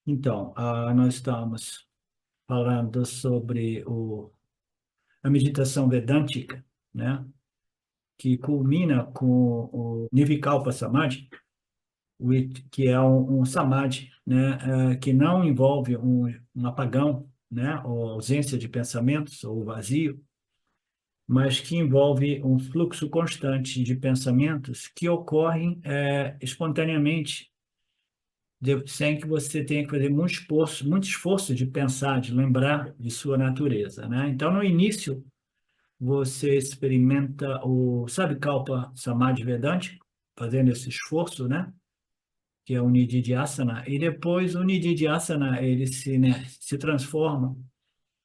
Então, nós estamos falando sobre a meditação vedântica, né? Que culmina com o Nirvikalpa Samadhi, que é um samadhi, né? Que não envolve um apagão, né? Ou ausência de pensamentos, ou vazio, mas que envolve um fluxo constante de pensamentos que ocorrem espontaneamente sem que você tenha que fazer muito esforço de pensar, de lembrar de sua natureza, né? Então, no início, você experimenta sabe, Kalpa Samadhi Vedântico, fazendo esse esforço, né? Que é o Nididhyasana, e depois o Nididhyasana, ele se transforma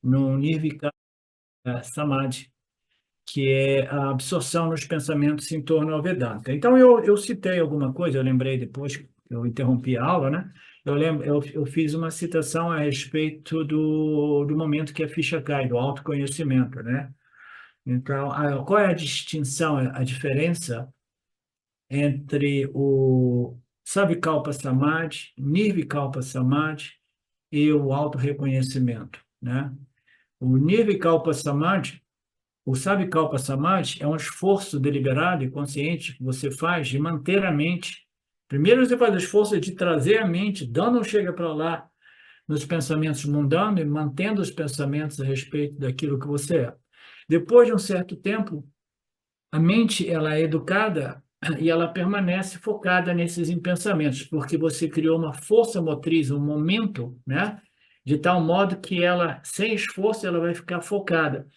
no Nirvikalpa Samadhi, que é a absorção nos pensamentos em torno ao Vedanta. Então, eu citei alguma coisa, eu lembrei depois que eu interrompi a aula, né? Eu lembro, eu fiz uma citação a respeito do momento que a ficha cai, do autoconhecimento, né? Então, qual é a distinção, a diferença entre o Savikalpa Samadhi, Nirvikalpa Samadhi e o autorreconhecimento, né? O Nirvikalpa Samadhi, o Savikalpa Samadhi é um esforço deliberado e consciente que você faz de manter a mente. Primeiro você faz o esforço de trazer a mente, dando um chega para lá nos pensamentos mundanos e mantendo os pensamentos a respeito daquilo que você é. Depois de um certo tempo, a mente ela é educada e ela permanece focada nesses pensamentos, porque você criou uma força motriz, um momento, né? De tal modo que ela, sem esforço, ela vai ficar focada.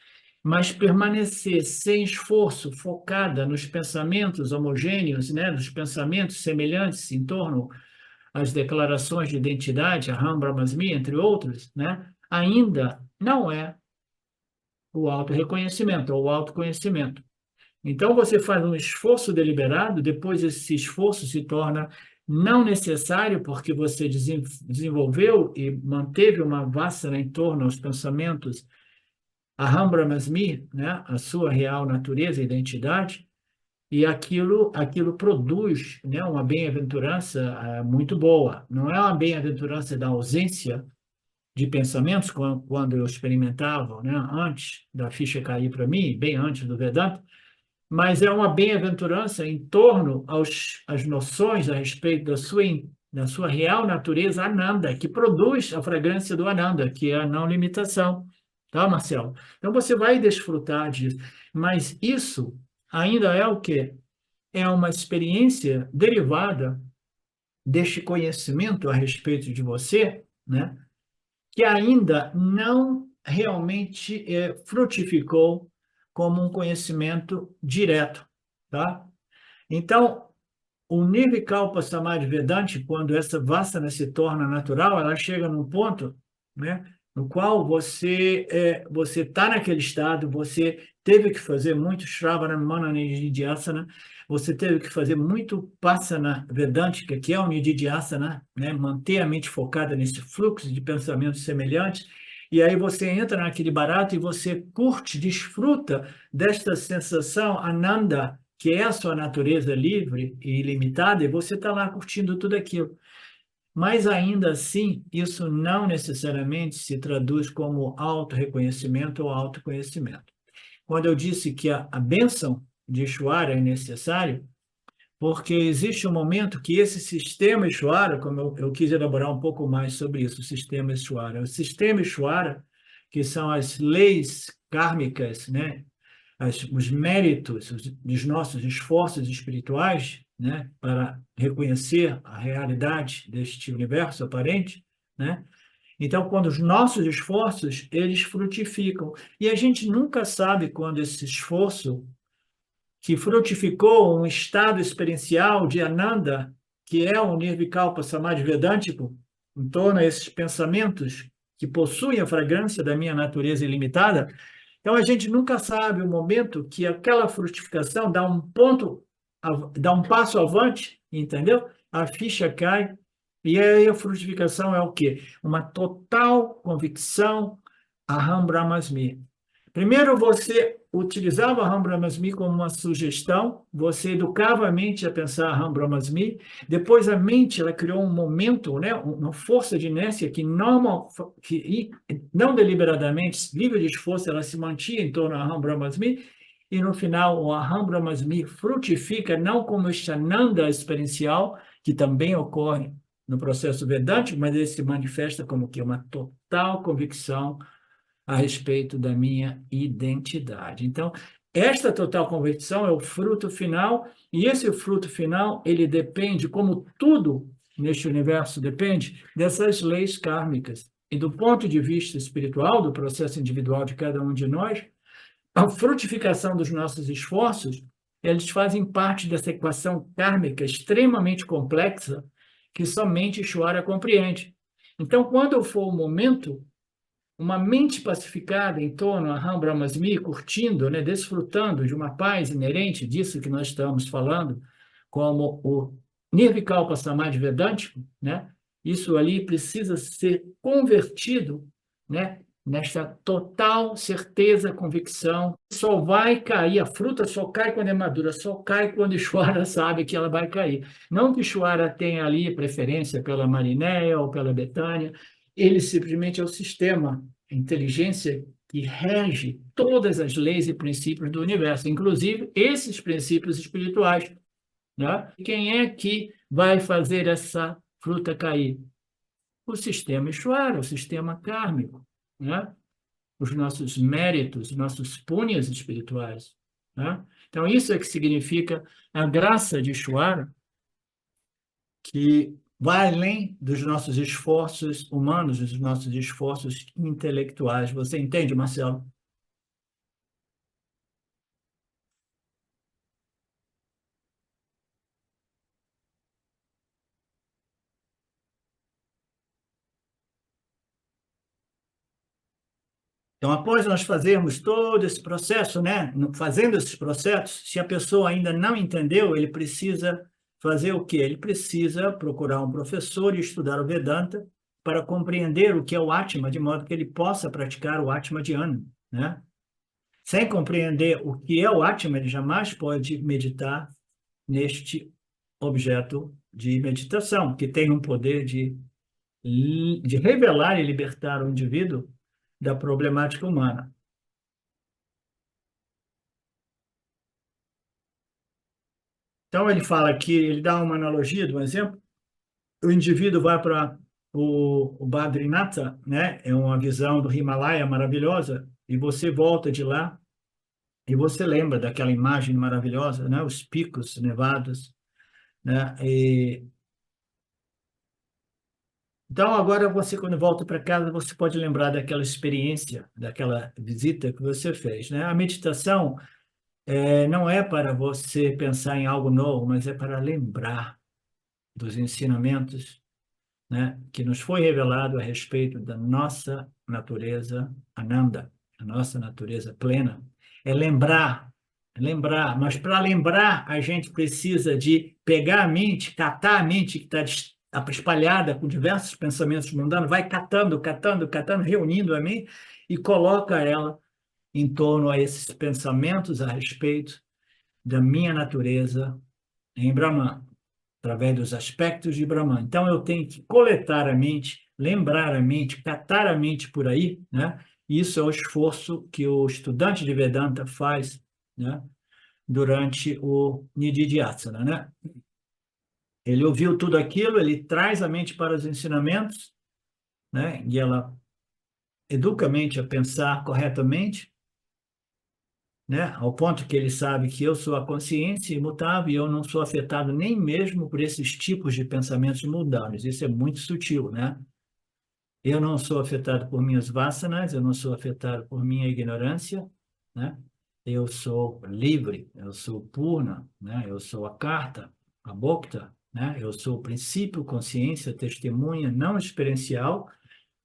Mas permanecer sem esforço, focada nos pensamentos homogêneos, né? Nos pensamentos semelhantes em torno às declarações de identidade, a Aham Brahmasmi, entre outros, né? Ainda não é o autorreconhecimento, ou o autoconhecimento. Então, você faz um esforço deliberado, depois esse esforço se torna não necessário, porque você desenvolveu e manteve uma vassana em torno aos pensamentos, Aham Brahmasmi, né, a sua real natureza e identidade, e aquilo produz, né, uma bem-aventurança muito boa. Não é uma bem-aventurança da ausência de pensamentos, quando eu experimentava, né, antes da ficha cair para mim, bem antes do Vedanta, mas é uma bem-aventurança em torno às noções a respeito da sua real natureza Ananda, que produz a fragrância do Ananda, que é a não limitação. Tá, Marcelo? Então você vai desfrutar disso. Mas isso ainda é o quê? É uma experiência derivada deste conhecimento a respeito de você, né? Que ainda não realmente frutificou como um conhecimento direto, tá? Então, o Nirvikalpa Samadhi Vedante, quando essa vassana se torna natural, ela chega num ponto, né, no qual você está naquele estado, você teve que fazer muito Shravana, Manana e Nididhyasana, você teve que fazer muito Passana Vedântica, que é o Nididhyasana, né, manter a mente focada nesse fluxo de pensamentos semelhantes, e aí você entra naquele barato e você curte, desfruta desta sensação Ananda, que é a sua natureza livre e ilimitada, e você está lá curtindo tudo aquilo. Mas ainda assim, isso não necessariamente se traduz como auto-reconhecimento ou autoconhecimento. Quando eu disse que a bênção de Ishvara é necessário, porque existe um momento que esse sistema Ishvara, como eu quis elaborar um pouco mais sobre isso, o sistema Ishvara, que são as leis kármicas, né? Os méritos dos nossos esforços espirituais, né, para reconhecer a realidade deste universo aparente, né? Então, quando os nossos esforços, eles frutificam. E a gente nunca sabe quando esse esforço que frutificou um estado experiencial de Ananda, que é o Nirvikalpa Samadhi Vedântico, em torno a esses pensamentos que possuem a fragrância da minha natureza ilimitada. Então, a gente nunca sabe o momento que aquela frutificação dá um passo avante, entendeu? A ficha cai, e aí a frutificação é o quê? Uma total convicção, Aham Brahmasmi. Primeiro, você utilizava Ram Brahmasmi como uma sugestão, você educava a mente a pensar Ram Brahmasmi, depois a mente ela criou um momento, né, uma força de inércia que não deliberadamente, livre de esforço, ela se mantinha em torno a Ram Brahmasmi, e no final o Aham Brahmasmi frutifica não como este Ananda experiencial, que também ocorre no processo vedântico, mas ele se manifesta como que uma total convicção a respeito da minha identidade. Então, esta total convicção é o fruto final, e esse fruto final, ele depende, como tudo neste universo depende, dessas leis kármicas. E do ponto de vista espiritual, do processo individual de cada um de nós, a frutificação dos nossos esforços, eles fazem parte dessa equação kármica extremamente complexa que somente Ishvara compreende. Então, quando for o momento, uma mente pacificada em torno a Ram Brahmasmi, curtindo, né, desfrutando de uma paz inerente disso que nós estamos falando, como o Nirvikalpa Samadhi Vedântico, né, isso ali precisa ser convertido, né, nesta total certeza, convicção. Só vai cair, a fruta só cai quando é madura, só cai quando Ishvara sabe que ela vai cair. Não que Ishvara tenha ali preferência pela Marinéia ou pela Betânia, ele simplesmente é o sistema, a inteligência que rege todas as leis e princípios do universo, inclusive esses princípios espirituais. Né? Quem é que vai fazer essa fruta cair? O sistema Ishvara, o sistema kármico, né? Os nossos méritos, nossos punhas espirituais. Né? Então, isso é que significa a graça de Ishvara, que vai além dos nossos esforços humanos, dos nossos esforços intelectuais. Você entende, Marcelo? Então, após nós fazermos todo esse processo, né, fazendo esses processos, se a pessoa ainda não entendeu, ele precisa fazer o quê? Ele precisa procurar um professor e estudar o Vedanta para compreender o que é o Atma, de modo que ele possa praticar o Atma Dhyana, né? Sem compreender o que é o Atma, ele jamais pode meditar neste objeto de meditação, que tem um poder de revelar e libertar o indivíduo da problemática humana. Então, ele fala aqui, ele dá uma analogia, de um exemplo, o indivíduo vai para o Badrinatha, né? É uma visão do Himalaia maravilhosa, e você volta de lá e você lembra daquela imagem maravilhosa, né? Os picos nevados, né? Então, agora você, quando volta para casa, você pode lembrar daquela experiência, daquela visita que você fez, né? A meditação não é para você pensar em algo novo, mas é para lembrar dos ensinamentos, né, que nos foi revelado a respeito da nossa natureza Ananda, a nossa natureza plena. É lembrar, mas para lembrar a gente precisa de pegar a mente, catar a mente que está espalhada com diversos pensamentos mundanos, vai catando, catando, catando, reunindo a mente e coloca ela em torno a esses pensamentos a respeito da minha natureza em Brahman, através dos aspectos de Brahman. Então, eu tenho que coletar a mente, lembrar a mente, catar a mente por aí, né? Isso é o esforço que o estudante de Vedanta faz, né? Durante o Nididhyasana, né? Ele ouviu tudo aquilo, ele traz a mente para os ensinamentos, né? E ela educa a mente a pensar corretamente, né? Ao ponto que ele sabe que eu sou a consciência imutável e eu não sou afetado nem mesmo por esses tipos de pensamentos mundanos. Isso é muito sutil, né? Eu não sou afetado por minhas vasanas, eu não sou afetado por minha ignorância, né? Eu sou livre, eu sou purna, né? Eu sou a carta, a bhokta, né? Eu sou o princípio, consciência, testemunha não experiencial,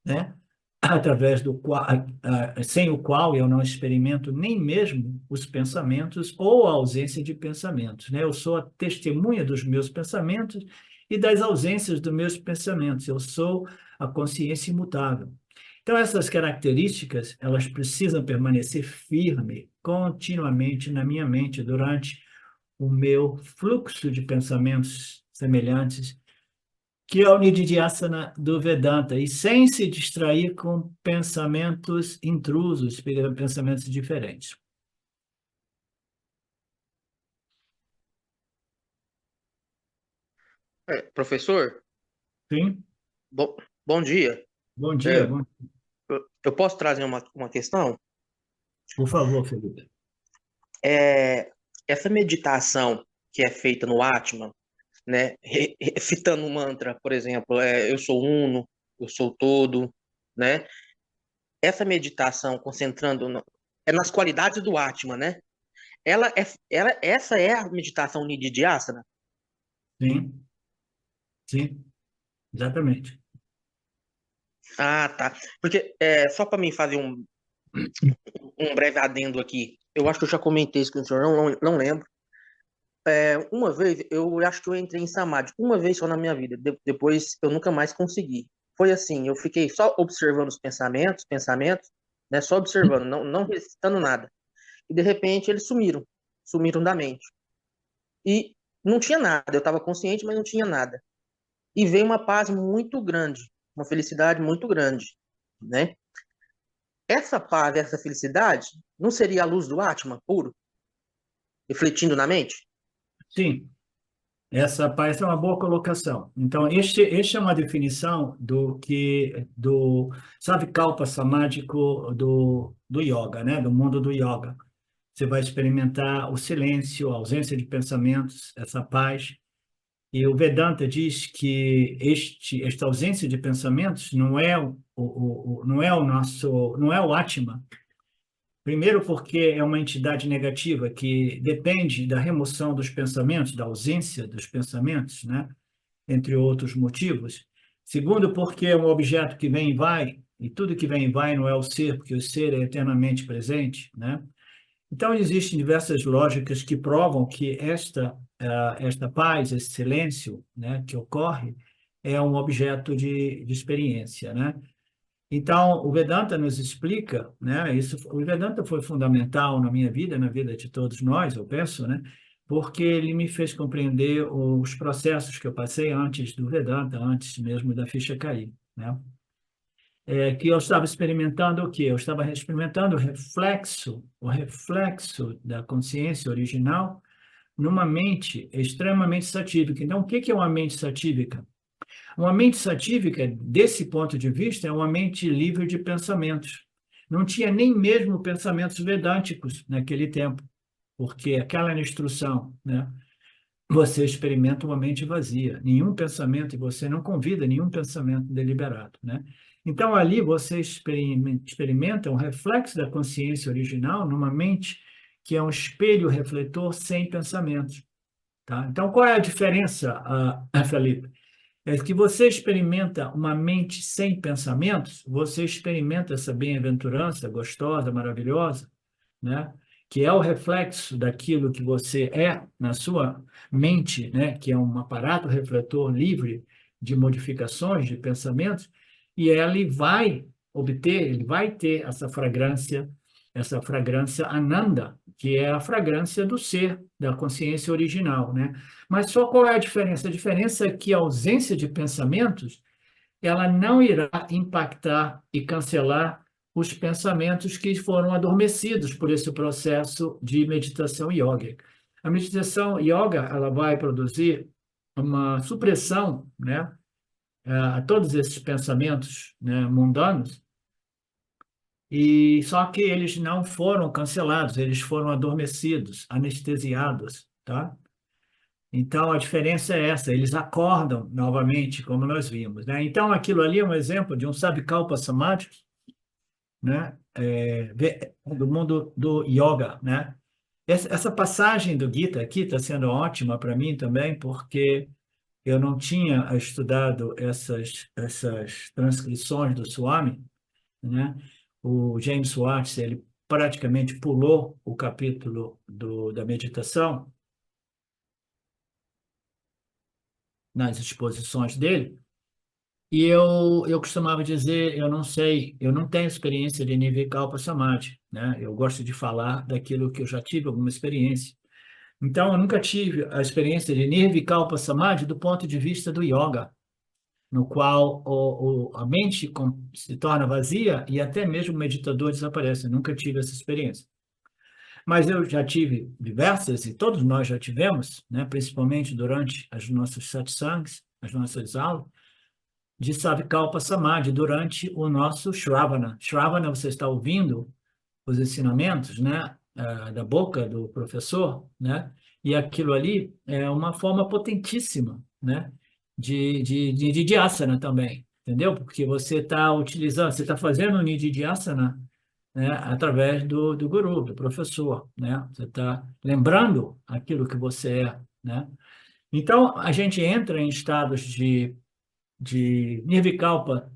né? Através do qual, sem o qual eu não experimento nem mesmo os pensamentos ou a ausência de pensamentos, né? Eu sou a testemunha dos meus pensamentos e das ausências dos meus pensamentos. Eu sou a consciência imutável. Então, essas características, elas precisam permanecer firme continuamente na minha mente durante o meu fluxo de pensamentos semelhantes, que é o Nididhyasana do Vedanta, e sem se distrair com pensamentos intrusos, pensamentos diferentes. Professor, Sim? bom, bom dia. Bom dia, É, bom... eu posso trazer uma questão? por favor, Felipe. É, essa meditação que é feita no Atman, né, recitando um mantra, por exemplo, eu sou uno, eu sou todo, né? Essa meditação concentrando nas qualidades do Atman, né? Essa é a meditação Nididhyasana? Sim, sim, exatamente. Ah, tá. Porque só para mim fazer um breve adendo aqui, eu acho que eu já comentei isso com o senhor, não lembro. Uma vez, eu acho que eu entrei em Samadhi, uma vez só na minha vida, depois eu nunca mais consegui. Foi assim, eu fiquei só observando os pensamentos, né, só observando, não recitando nada. E de repente eles sumiram da mente. E não tinha nada, eu estava consciente, mas não tinha nada. E veio uma paz muito grande, uma felicidade muito grande, né? Essa paz, essa felicidade, não seria a luz do Atman puro, refletindo na mente? Sim, essa parece uma boa colocação. Então, este é uma definição do Savikalpa samádico do yoga, né? Do mundo do yoga. Você vai experimentar o silêncio, a ausência de pensamentos, essa paz. E o Vedanta diz que esta ausência de pensamentos não é o nosso, não é o Atma. Primeiro, porque é uma entidade negativa que depende da remoção dos pensamentos, da ausência dos pensamentos, né? Entre outros motivos. Segundo, porque é um objeto que vem e vai, e tudo que vem e vai não é o ser, porque o ser é eternamente presente, né? Então, existem diversas lógicas que provam que esta paz, esse silêncio, né, que ocorre, é um objeto de experiência, né? Então, o Vedanta nos explica, né? O Vedanta foi fundamental na minha vida, na vida de todos nós, eu penso, né? Porque ele me fez compreender os processos que eu passei antes do Vedanta, antes mesmo da ficha cair, né? Que eu estava experimentando o quê? Eu estava experimentando o reflexo da consciência original numa mente extremamente satívica. Então, o que que é uma mente satívica? Uma mente satívica, desse ponto de vista, é uma mente livre de pensamentos. Não tinha nem mesmo pensamentos vedânticos naquele tempo, porque aquela instrução, né? Você experimenta uma mente vazia, nenhum pensamento, e você não convida nenhum pensamento deliberado, né? Então, ali você experimenta um reflexo da consciência original numa mente que é um espelho refletor sem pensamentos, tá? Então, qual é a diferença, Felipe? É que você experimenta uma mente sem pensamentos, você experimenta essa bem-aventurança gostosa, maravilhosa, né? Que é o reflexo daquilo que você é na sua mente, né? Que é um aparato refletor livre de modificações, de pensamentos, e ele vai ter essa fragrância ananda, que é a fragrância do ser, da consciência original, né? Mas só qual é a diferença? A diferença é que a ausência de pensamentos ela não irá impactar e cancelar os pensamentos que foram adormecidos por esse processo de meditação yoga. A meditação yoga ela vai produzir uma supressão, né, a todos esses pensamentos, né, mundanos, e só que eles não foram cancelados, eles foram adormecidos, anestesiados, tá? Então, a diferença é essa, eles acordam novamente, como nós vimos, né? Então, aquilo ali é um exemplo de um Sabikalpa Samadhi, né? Do mundo do yoga, né? Essa passagem do Gita aqui está sendo ótima para mim também, porque eu não tinha estudado essas transcrições do Swami, né? O James Watts, ele praticamente pulou o capítulo da meditação nas exposições dele, E eu costumava dizer, eu não sei, eu não tenho experiência de Nirvikalpa Samadhi, né? Eu gosto de falar daquilo que eu já tive alguma experiência. Então, eu nunca tive a experiência de Nirvikalpa Samadhi do ponto de vista do yoga, no qual a mente se torna vazia e até mesmo o meditador desaparece. Eu nunca tive essa experiência. Mas eu já tive diversas, e todos nós já tivemos, né? Principalmente durante as nossas satsangs, as nossas aulas, de Savikalpa Samadhi durante o nosso Shravana. Shravana, você está ouvindo os ensinamentos, né, da boca do professor, né, e aquilo ali é uma forma potentíssima, né, de asana também, entendeu? Porque você está utilizando, você está fazendo o Nididhyasana, né, através do guru, do professor, né? Você está lembrando aquilo que você é, né? Então, a gente entra em estados de Nirvikalpa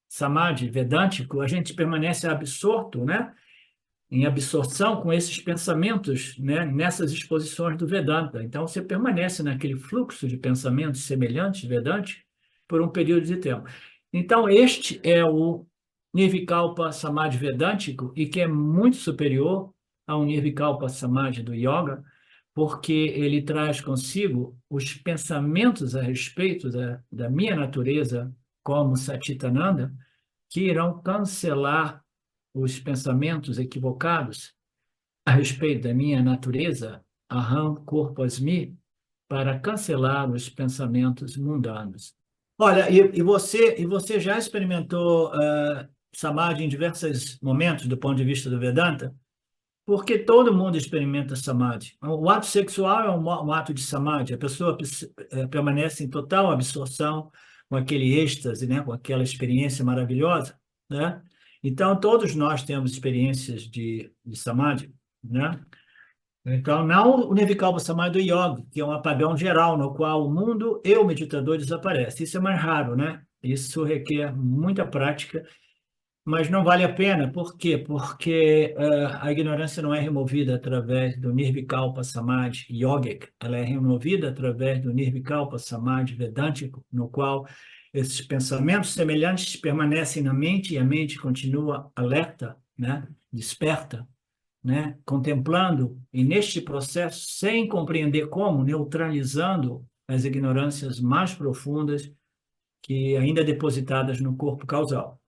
Samadhi vedântico, a gente permanece absorto, né? Em absorção com esses pensamentos, né? Nessas exposições do Vedanta. Então, você permanece naquele fluxo de pensamentos semelhantes, vedânticos, por um período de tempo. Então, este é o Nirvikalpa Samadhi vedântico e que é muito superior ao Nirvikalpa Samadhi do Yoga, porque ele traz consigo os pensamentos a respeito da minha natureza como Satitananda, que irão cancelar os pensamentos equivocados a respeito da minha natureza, Aham, Corpo Asmi, para cancelar os pensamentos mundanos. Olha, e você já experimentou Samadhi em diversos momentos do ponto de vista do Vedanta? Porque todo mundo experimenta samadhi. O ato sexual é um ato de samadhi. A pessoa permanece em total absorção com aquele êxtase, né? Com aquela experiência maravilhosa, né? Então, todos nós temos experiências de samadhi, né? Então, não o Nirvikalpa Samadhi do yoga, que é um apagão geral, no qual o mundo e o meditador desaparecem. Isso é mais raro, né? Isso requer muita prática, mas não vale a pena. Por quê? Porque a ignorância não é removida através do Nirvikalpa Samadhi yogic, ela é removida através do Nirvikalpa Samadhi vedântico, no qual esses pensamentos semelhantes permanecem na mente e a mente continua alerta, né? Desperta, né? Contemplando, e neste processo, sem compreender como, neutralizando as ignorâncias mais profundas que ainda depositadas no corpo causal.